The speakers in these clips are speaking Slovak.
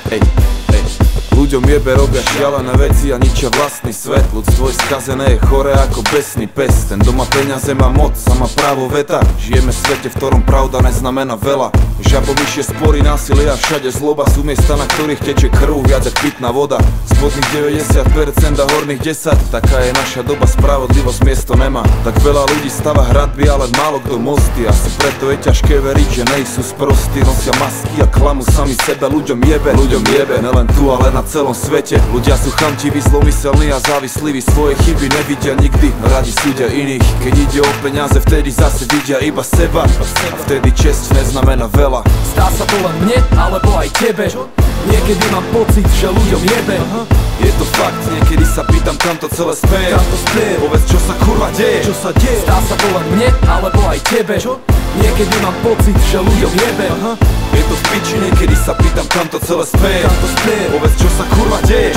Ej, ej. Ľuďom jebe, robia šialené veci a ničia vlastný svet. Ľudstvo je skazené, je chore ako besný pes. Ten doma peniaze má moc a má právo veta. Žijeme v svete, v ktorom pravda neznamená veľa. Žabomyšie, spory, násilie a všade zloba sú miesta, na ktorých teče krv viac ako pitná voda. Spodných 90% a horných 10. Taká je naša doba, spravodlivosť miesto nemá. Tak veľa ľudí stava hradby, ale málo kto mosty. Asi preto je ťažké veriť, že nejsú sprostí. Nosia masky a klamu sami sebe. Ľuďom jebe, nelen tu, ale na celom svete. Ľudia sú chamtiví, zlomyselní a závislí, svoje chyby nevidia nikdy, radi súdia iných. Keď ide o peniaze, vtedy zase vidia iba seba. A vtedy česť neznamená veľa. Zdá sa to len mne, alebo aj tebe. Niekedy mám pocit, že ľuďom jebe. Je to fakt, niekedy sa pýtam, kam to celé speje. Povedz, čo sa kurva deje. Zdá sa to len mne, alebo aj tebe. Niekedy mám pocit, že ľuďom jebe. Je to v piči, niekedy sa pýtam, kam to celé speje. Povedz, čo sa kurva deje.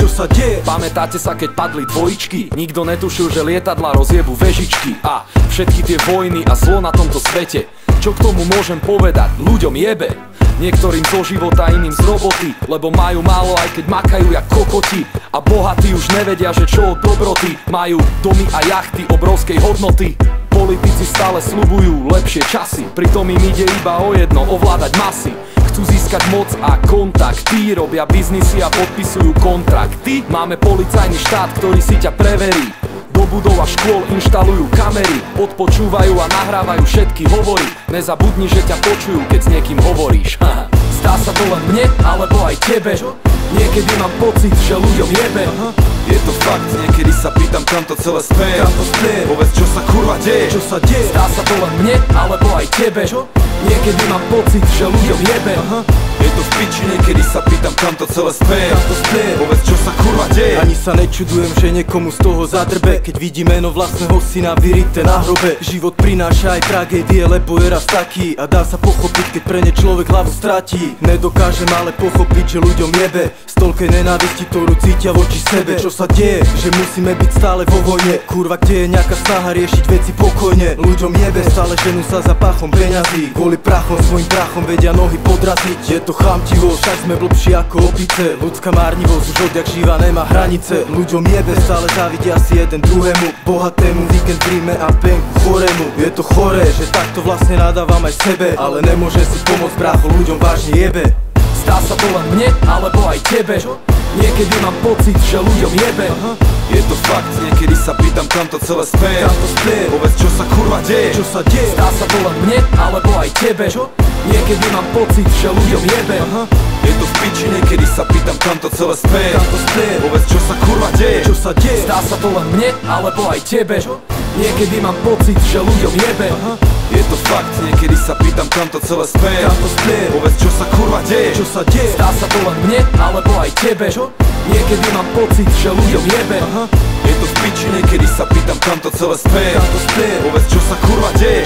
Pamätáte sa, keď padli dvojičky? Nikto netušil, že lietadla rozjebu vežičky. A všetky tie vojny a zlo na tomto svete. Čo k tomu môžem povedať? Ľuďom jebe. Niektorým zo života, iným z roboty. Lebo majú málo, aj keď makajú jak kokoti. A bohatí už nevedia, že čo od dobroty. Majú domy a jachty obrovskej hodnoty. Politici stále sľubujú lepšie časy. Pritom im ide iba o jedno, ovládať masy. Chcú získať moc a kontakty. Robia biznisy a podpisujú kontrakty. Máme policajný štát, ktorý si ťa preverí. Do budov a škôl inštalujú kamery. Odpočúvajú a nahrávajú všetky hovory. Nezabudni, že ťa počujú, keď s niekým hovoríš. Zdá sa to len mne, alebo aj tebe. Niekedy mám pocit, že ľuďom jebe. Je to fakt, niekedy sa pýtam, kam to celé speje. Povedz, čo sa kurva deje. Zdá sa to len mne, alebo aj tebe. Niekedy mám pocit, že ľuďom jebe. Je to v piči, niekedy sa pýtam, kam to celé speje. Povedz, čo sa kurva deje. Ani sa nečudujem, že niekomu z toho zadrbe, keď vidí meno vlastného syna vyrité na hrobe. Život prináša aj tragédie, lebo je raz taký. A dá sa pochopiť, keď pre ne človek hlavu stratí. Nedokážem ale pochopiť, že ľuďom jebe. Z toľkej nenávisti, ktorú cítia voči sebe. Čo sa deje? Že musíme byť stále vo vojne. Kurva, kde je nejaká snaha riešiť veci pokojne. Ľuďom jebe, stále ženú sa za pachom peňazí. Kvôli prachom, svojim prachom vedia nohy podraziť. Je to chamtivo, však sme blbší ako opice. Ľudská márnivosť už odjak živa nemá hranice. Ľuďom jebe, stále závidia si jeden druhému. Bohatému, víkend príjme a penku chorému. Je to choré, že takto vlastne nadávam aj sebe. Ale nemôže si pomôcť, brácho, ľuďom vážne jebe. Zdá sa to len mne, alebo aj tebe. Niekedy mám pocit, že ľuďom jebe. Je to fakt, niekedy sa pýtam, kam to celé speje. Povedz, čo sa kurva deje. Zdá sa to len mne, alebo aj tebe. Niekedy mám pocit, že ľuďom jebe. Je to v piči, niekedy sa pýtam, kam to celé speje. Povedz, čo sa kurva deje. Zdá sa to len mne, alebo aj tebe. Niekedy mám pocit, že ľuďom jebe. Je to fakt, niekedy sa pýtam, kam to celé speje. Povedz, čo sa kurva deje. Zdá sa to len mne, alebo aj tebe. Niekedy mám pocit, že ľuďom jebe. Je to v piči, niekedy sa pýtam, kam to celé speje. Povedz, čo sa kurva deje.